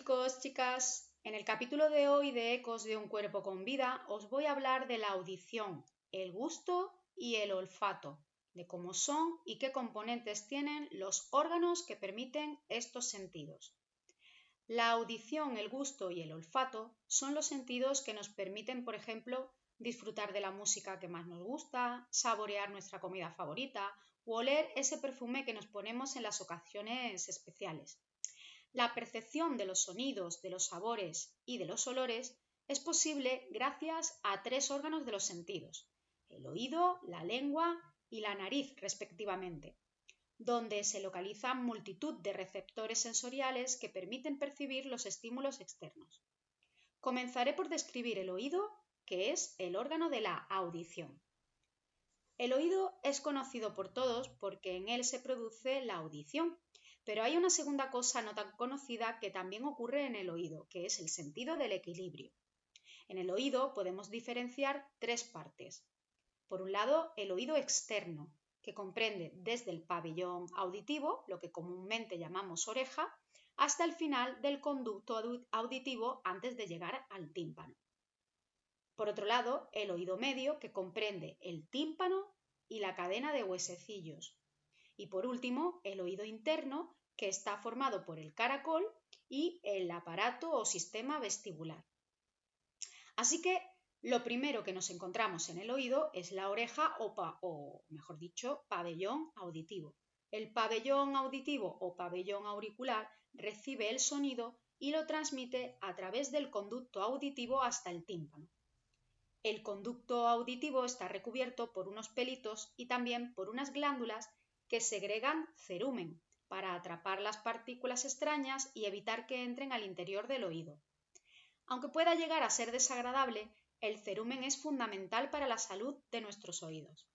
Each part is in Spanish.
chicos, chicas, en el capítulo de hoy de Ecos de un cuerpo con vida os voy a hablar de la audición, el gusto y el olfato, de cómo son y qué componentes tienen los órganos que permiten estos sentidos. La audición, el gusto y el olfato son los sentidos que nos permiten, por ejemplo, disfrutar de la música que más nos gusta, saborear nuestra comida favorita o oler ese perfume que nos ponemos en las ocasiones especiales. La percepción de los sonidos, de los sabores y de los olores es posible gracias a tres órganos de los sentidos: el oído, la lengua y la nariz, respectivamente, donde se localizan multitud de receptores sensoriales que permiten percibir los estímulos externos. Comenzaré por describir el oído, que es el órgano de la audición. El oído es conocido por todos porque en él se produce la audición, pero hay una segunda cosa no tan conocida que también ocurre en el oído, que es el sentido del equilibrio. En el oído podemos diferenciar tres partes. Por un lado, el oído externo, que comprende desde el pabellón auditivo, lo que comúnmente llamamos oreja, hasta el final del conducto auditivo antes de llegar al tímpano. Por otro lado, el oído medio, que comprende el tímpano y la cadena de huesecillos. Y por último, el oído interno, que está formado por el caracol y el aparato o sistema vestibular. Así que lo primero que nos encontramos en el oído es la oreja o mejor dicho, pabellón auditivo. El pabellón auditivo o pabellón auricular recibe el sonido y lo transmite a través del conducto auditivo hasta el tímpano. El conducto auditivo está recubierto por unos pelitos y también por unas glándulas que segregan cerumen para atrapar las partículas extrañas y evitar que entren al interior del oído. Aunque pueda llegar a ser desagradable, el cerumen es fundamental para la salud de nuestros oídos.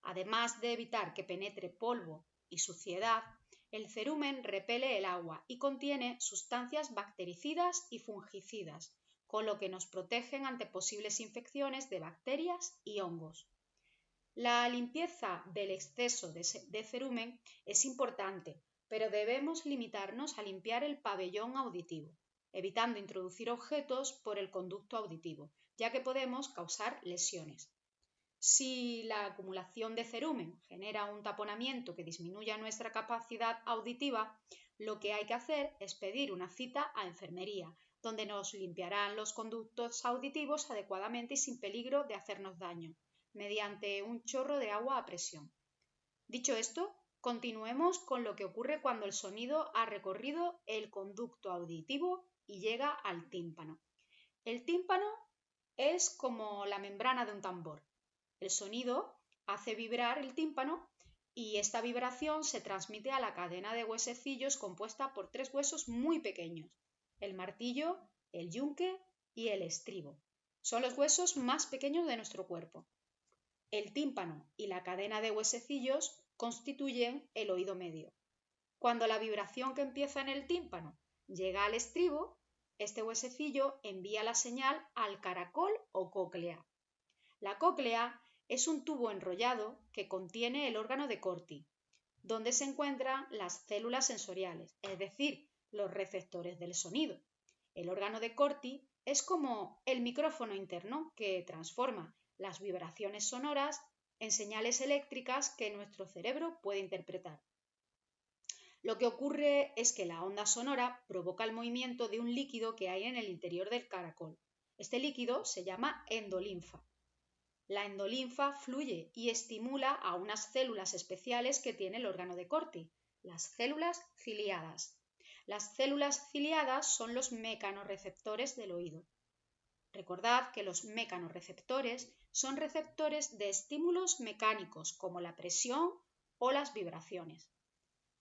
Además de evitar que penetre polvo y suciedad, el cerumen repele el agua y contiene sustancias bactericidas y fungicidas, con lo que nos protegen ante posibles infecciones de bacterias y hongos. La limpieza del exceso de cerumen es importante, pero debemos limitarnos a limpiar el pabellón auditivo, evitando introducir objetos por el conducto auditivo, ya que podemos causar lesiones. Si la acumulación de cerumen genera un taponamiento que disminuya nuestra capacidad auditiva, lo que hay que hacer es pedir una cita a enfermería, donde nos limpiarán los conductos auditivos adecuadamente y sin peligro de hacernos daño, mediante un chorro de agua a presión. Dicho esto, continuemos con lo que ocurre cuando el sonido ha recorrido el conducto auditivo y llega al tímpano. El tímpano es como la membrana de un tambor. El sonido hace vibrar el tímpano y esta vibración se transmite a la cadena de huesecillos compuesta por tres huesos muy pequeños: el martillo, el yunque y el estribo. Son los huesos más pequeños de nuestro cuerpo. El tímpano y la cadena de huesecillos constituyen el oído medio. Cuando la vibración que empieza en el tímpano llega al estribo, este huesecillo envía la señal al caracol o cóclea. La cóclea es un tubo enrollado que contiene el órgano de Corti, donde se encuentran las células sensoriales, es decir, los receptores del sonido. El órgano de Corti es como el micrófono interno que transforma las vibraciones sonoras en señales eléctricas que nuestro cerebro puede interpretar. Lo que ocurre es que la onda sonora provoca el movimiento de un líquido que hay en el interior del caracol. Este líquido se llama endolinfa. La endolinfa fluye y estimula a unas células especiales que tiene el órgano de Corti, las células ciliadas. Las células ciliadas son los mecanorreceptores del oído. Recordad que los mecanorreceptores son receptores de estímulos mecánicos como la presión o las vibraciones.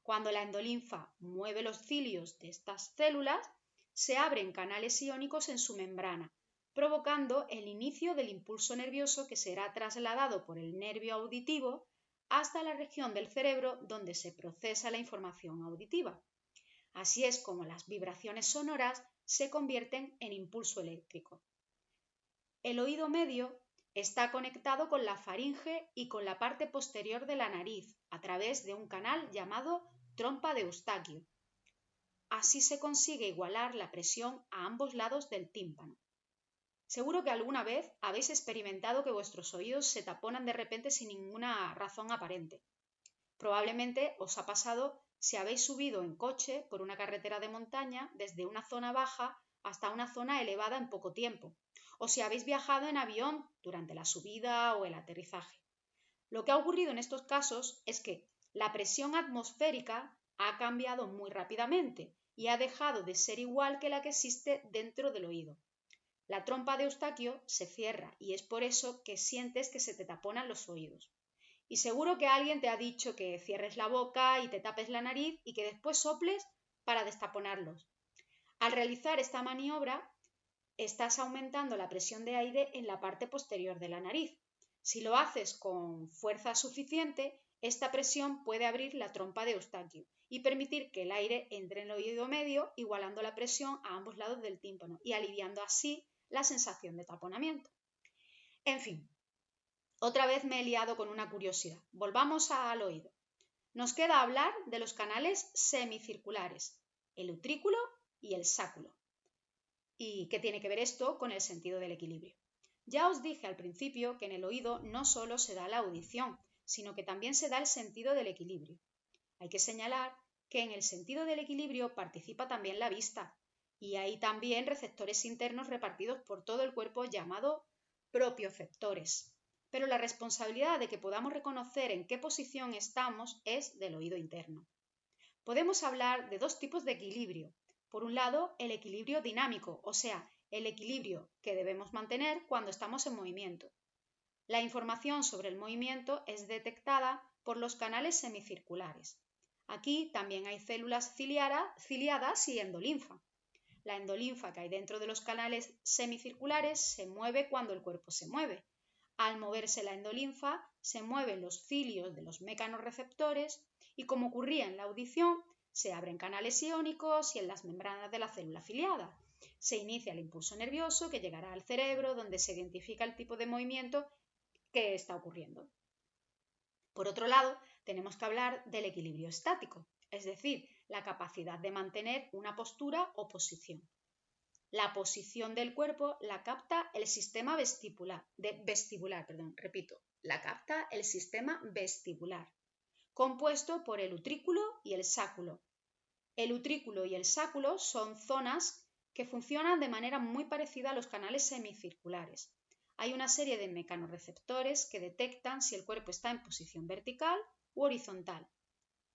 Cuando la endolinfa mueve los cilios de estas células, se abren canales iónicos en su membrana, provocando el inicio del impulso nervioso que será trasladado por el nervio auditivo hasta la región del cerebro donde se procesa la información auditiva. Así es como las vibraciones sonoras se convierten en impulso eléctrico. El oído medio está conectado con la faringe y con la parte posterior de la nariz a través de un canal llamado trompa de Eustaquio. así se consigue igualar la presión a ambos lados del tímpano. Seguro que alguna vez habéis experimentado que vuestros oídos se taponan de repente sin ninguna razón aparente. Probablemente os ha pasado si habéis subido en coche por una carretera de montaña desde una zona baja hasta una zona elevada en poco tiempo, o si habéis viajado en avión durante la subida o el aterrizaje. Lo que ha ocurrido en estos casos es que la presión atmosférica ha cambiado muy rápidamente y ha dejado de ser igual que la que existe dentro del oído. La trompa de Eustaquio se cierra y es por eso que sientes que se te taponan los oídos. Y seguro que alguien te ha dicho que cierres la boca y te tapes la nariz y que después soples para destaponarlos. Al realizar esta maniobra, estás aumentando la presión de aire en la parte posterior de la nariz. Si lo haces con fuerza suficiente, esta presión puede abrir la trompa de Eustaquio y permitir que el aire entre en el oído medio, igualando la presión a ambos lados del tímpano y aliviando así la sensación de taponamiento. En fin, otra vez me he liado con una curiosidad. Volvamos al oído. Nos queda hablar de los canales semicirculares, el utrículo y el sáculo. ¿Y qué tiene que ver esto con el sentido del equilibrio? Ya os dije al principio que en el oído no solo se da la audición, sino que también se da el sentido del equilibrio. Hay que señalar que en el sentido del equilibrio participa también la vista, y hay también receptores internos repartidos por todo el cuerpo llamados propioceptores. Pero la responsabilidad de que podamos reconocer en qué posición estamos es del oído interno. Podemos hablar de dos tipos de equilibrio. Por un lado, el equilibrio dinámico, o sea, el equilibrio que debemos mantener cuando estamos en movimiento. La información sobre el movimiento es detectada por los canales semicirculares. Aquí también hay células ciliadas y endolinfa. La endolinfa que hay dentro de los canales semicirculares se mueve cuando el cuerpo se mueve. Al moverse la endolinfa, se mueven los cilios de los mecanorreceptores y, como ocurría en la audición, se abren canales iónicos y en las membranas de la célula ciliada. Se inicia el impulso nervioso que llegará al cerebro, donde se identifica el tipo de movimiento que está ocurriendo. Por otro lado, tenemos que hablar del equilibrio estático, es decir, la capacidad de mantener una postura o posición. La posición del cuerpo la capta el sistema vestibular, compuesto por el utrículo y el sáculo. El utrículo y el sáculo son zonas que funcionan de manera muy parecida a los canales semicirculares. Hay una serie de mecanorreceptores que detectan si el cuerpo está en posición vertical u horizontal,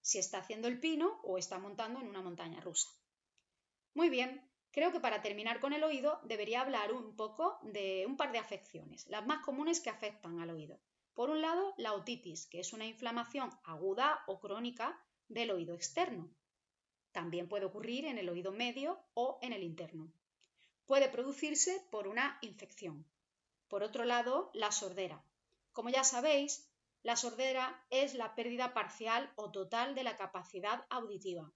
si está haciendo el pino o está montando en una montaña rusa. Muy bien, creo que para terminar con el oído debería hablar un poco de un par de afecciones, las más comunes que afectan al oído. Por un lado, la otitis, que es una inflamación aguda o crónica del oído externo. También puede ocurrir en el oído medio o en el interno. Puede producirse por una infección. Por otro lado, la sordera. Como ya sabéis, la sordera es la pérdida parcial o total de la capacidad auditiva.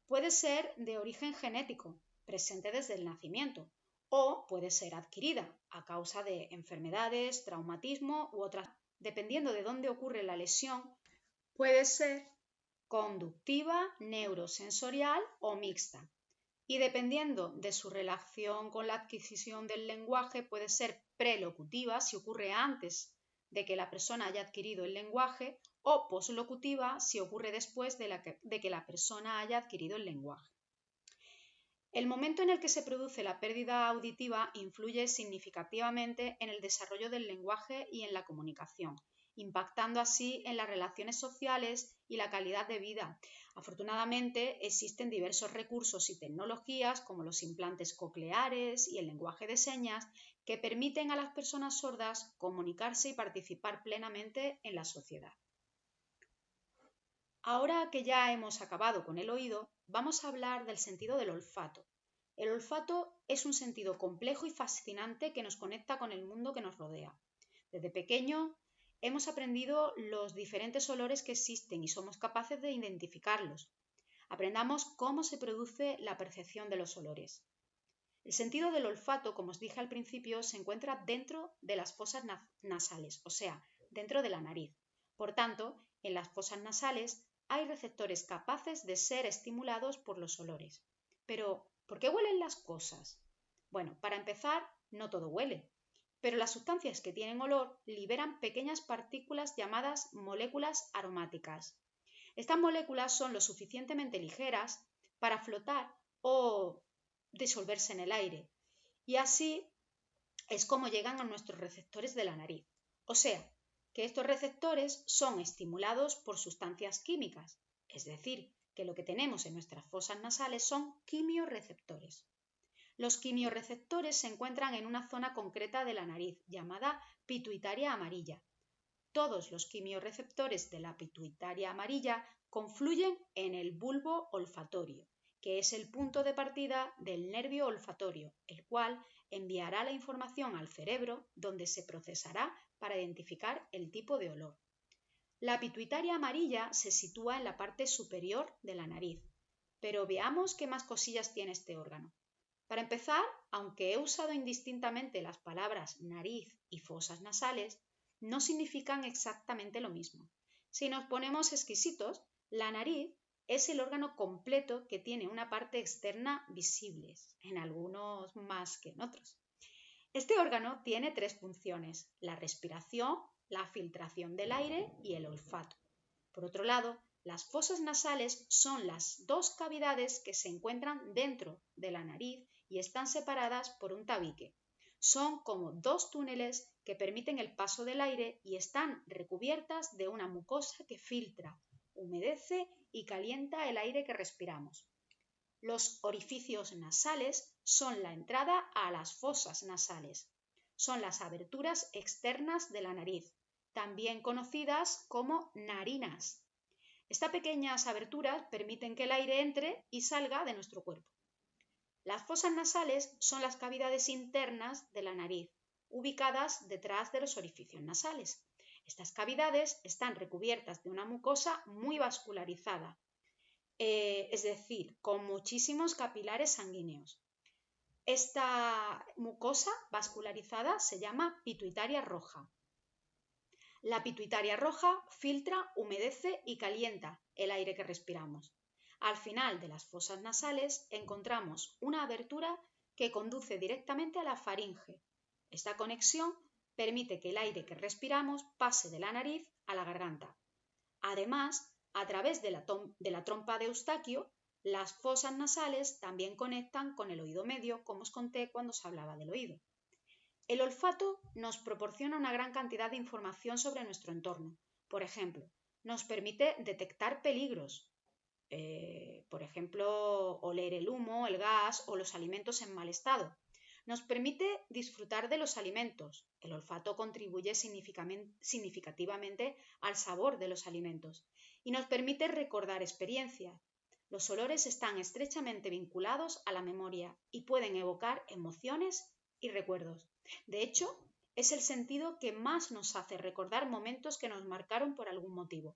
Puede ser de origen genético, presente desde el nacimiento, o puede ser adquirida a causa de enfermedades, traumatismo u otras. Dependiendo de dónde ocurre la lesión, puede ser conductiva, neurosensorial o mixta. Y dependiendo de su relación con la adquisición del lenguaje, puede ser prelocutiva, si ocurre antes de que la persona haya adquirido el lenguaje, o poslocutiva, si ocurre después de que la persona haya adquirido el lenguaje. El momento en el que se produce la pérdida auditiva influye significativamente en el desarrollo del lenguaje y en la comunicación, impactando así en las relaciones sociales y la calidad de vida. Afortunadamente, existen diversos recursos y tecnologías como los implantes cocleares y el lenguaje de señas que permiten a las personas sordas comunicarse y participar plenamente en la sociedad. Ahora que ya hemos acabado con el oído, vamos a hablar del sentido del olfato. El olfato es un sentido complejo y fascinante que nos conecta con el mundo que nos rodea. Desde pequeño hemos aprendido los diferentes olores que existen y somos capaces de identificarlos. Aprendamos cómo se produce la percepción de los olores. El sentido del olfato, como os dije al principio, se encuentra dentro de las fosas nasales, o sea, dentro de la nariz. Por tanto, en las fosas nasales hay receptores capaces de ser estimulados por los olores. Pero, ¿por qué huelen las cosas? Bueno, para empezar, no todo huele, pero las sustancias que tienen olor liberan pequeñas partículas llamadas moléculas aromáticas. Estas moléculas son lo suficientemente ligeras para flotar o disolverse en el aire, y así es como llegan a nuestros receptores de la nariz. O sea, que estos receptores son estimulados por sustancias químicas, es decir, que lo que tenemos en nuestras fosas nasales son quimiorreceptores. Los quimiorreceptores se encuentran en una zona concreta de la nariz llamada pituitaria amarilla. Todos los quimiorreceptores de la pituitaria amarilla confluyen en el bulbo olfatorio, que es el punto de partida del nervio olfatorio, el cual enviará la información al cerebro, donde se procesará para identificar el tipo de olor. La pituitaria amarilla se sitúa en la parte superior de la nariz, pero veamos qué más cosillas tiene este órgano. Para empezar, aunque he usado indistintamente las palabras nariz y fosas nasales, no significan exactamente lo mismo. Si nos ponemos exquisitos, la nariz es el órgano completo que tiene una parte externa visible, en algunos más que en otros. Este órgano tiene tres funciones: la respiración, la filtración del aire y el olfato. Por otro lado, las fosas nasales son las dos cavidades que se encuentran dentro de la nariz y están separadas por un tabique. Son como dos túneles que permiten el paso del aire y están recubiertas de una mucosa que filtra, humedece y calienta el aire que respiramos. Los orificios nasales son la entrada a las fosas nasales. Son las aberturas externas de la nariz, también conocidas como narinas. Estas pequeñas aberturas permiten que el aire entre y salga de nuestro cuerpo. Las fosas nasales son las cavidades internas de la nariz, ubicadas detrás de los orificios nasales. Estas cavidades están recubiertas de una mucosa muy vascularizada, es decir, con muchísimos capilares sanguíneos. Esta mucosa vascularizada se llama pituitaria roja. La pituitaria roja filtra, humedece y calienta el aire que respiramos. Al final de las fosas nasales encontramos una abertura que conduce directamente a la faringe. Esta conexión permite que el aire que respiramos pase de la nariz a la garganta. Además, a través de la trompa de Eustaquio, las fosas nasales también conectan con el oído medio, como os conté cuando os hablaba del oído. El olfato nos proporciona una gran cantidad de información sobre nuestro entorno. Por ejemplo, nos permite detectar peligros. Por ejemplo, oler el humo, el gas o los alimentos en mal estado. Nos permite disfrutar de los alimentos. El olfato contribuye significativamente al sabor de los alimentos y nos permite recordar experiencias. Los olores están estrechamente vinculados a la memoria y pueden evocar emociones y recuerdos. De hecho, es el sentido que más nos hace recordar momentos que nos marcaron por algún motivo.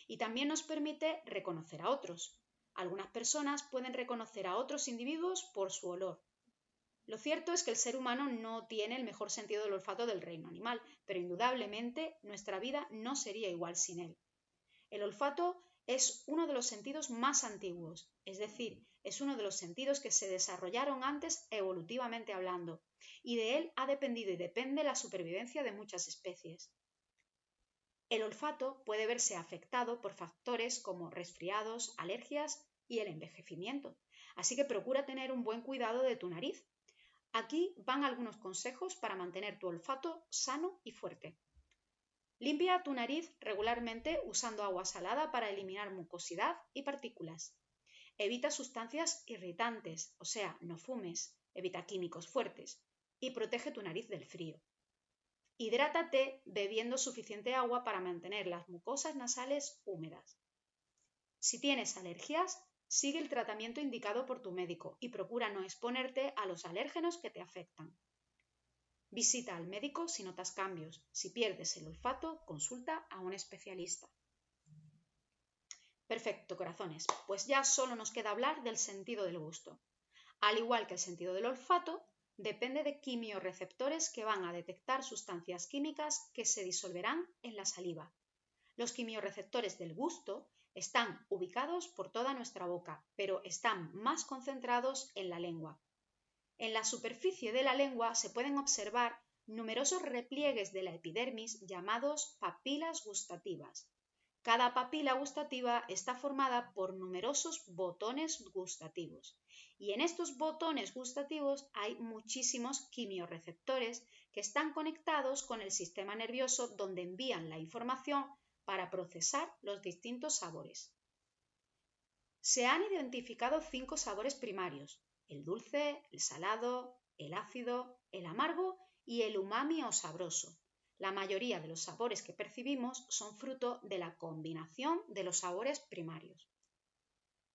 Y también nos permite reconocer a otros. Algunas personas pueden reconocer a otros individuos por su olor. Lo cierto es que el ser humano no tiene el mejor sentido del olfato del reino animal, pero indudablemente nuestra vida no sería igual sin él. El olfato es uno de los sentidos más antiguos, es decir, es uno de los sentidos que se desarrollaron antes evolutivamente hablando, y de él ha dependido y depende la supervivencia de muchas especies. El olfato puede verse afectado por factores como resfriados, alergias y el envejecimiento, así que procura tener un buen cuidado de tu nariz. Aquí van algunos consejos para mantener tu olfato sano y fuerte. Limpia tu nariz regularmente usando agua salada para eliminar mucosidad y partículas. Evita sustancias irritantes, o sea, no fumes, evita químicos fuertes y protege tu nariz del frío. Hidrátate bebiendo suficiente agua para mantener las mucosas nasales húmedas. Si tienes alergias, sigue el tratamiento indicado por tu médico y procura no exponerte a los alérgenos que te afectan. Visita al médico si notas cambios. Si pierdes el olfato, consulta a un especialista. Perfecto, corazones. Pues ya solo nos queda hablar del sentido del gusto. Al igual que el sentido del olfato, depende de quimiorreceptores que van a detectar sustancias químicas que se disolverán en la saliva. Los quimiorreceptores del gusto Están ubicados por toda nuestra boca, pero están más concentrados en la lengua. En la superficie de la lengua se pueden observar numerosos repliegues de la epidermis llamados papilas gustativas. Cada papila gustativa está formada por numerosos botones gustativos y en estos botones gustativos hay muchísimos quimiorreceptores que están conectados con el sistema nervioso donde envían la información para procesar los distintos sabores. Se han identificado 5 sabores primarios: el dulce, el salado, el ácido, el amargo y el umami o sabroso. La mayoría de los sabores que percibimos son fruto de la combinación de los sabores primarios.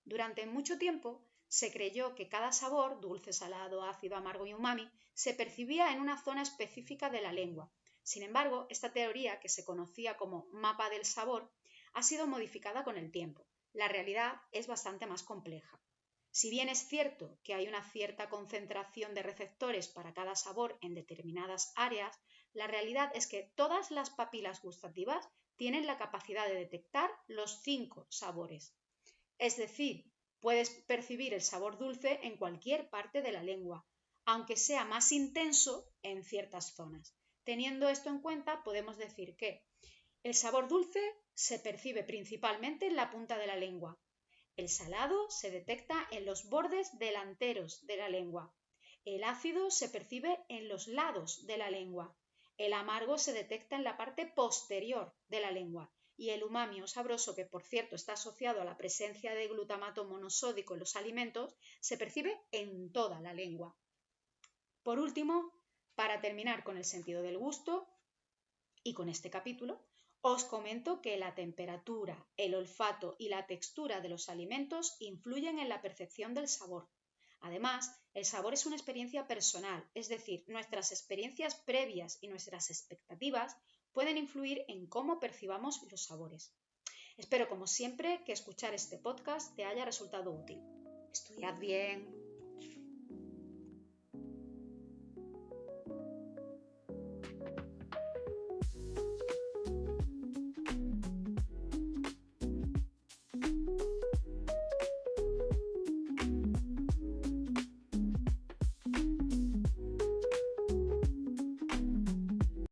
Durante mucho tiempo se creyó que cada sabor, dulce, salado, ácido, amargo y umami, se percibía en una zona específica de la lengua. Sin embargo, esta teoría, que se conocía como mapa del sabor, ha sido modificada con el tiempo. La realidad es bastante más compleja. Si bien es cierto que hay una cierta concentración de receptores para cada sabor en determinadas áreas, la realidad es que todas las papilas gustativas tienen la capacidad de detectar los 5 sabores. Es decir, puedes percibir el sabor dulce en cualquier parte de la lengua, aunque sea más intenso en ciertas zonas. Teniendo esto en cuenta, podemos decir que el sabor dulce se percibe principalmente en la punta de la lengua. El salado se detecta en los bordes delanteros de la lengua. El ácido se percibe en los lados de la lengua. El amargo se detecta en la parte posterior de la lengua. Y el umami o sabroso, que por cierto está asociado a la presencia de glutamato monosódico en los alimentos, se percibe en toda la lengua. Por último, para terminar con el sentido del gusto y con este capítulo, os comento que la temperatura, el olfato y la textura de los alimentos influyen en la percepción del sabor. Además, el sabor es una experiencia personal, es decir, nuestras experiencias previas y nuestras expectativas pueden influir en cómo percibamos los sabores. Espero, como siempre, que escuchar este podcast te haya resultado útil. Estudiad bien.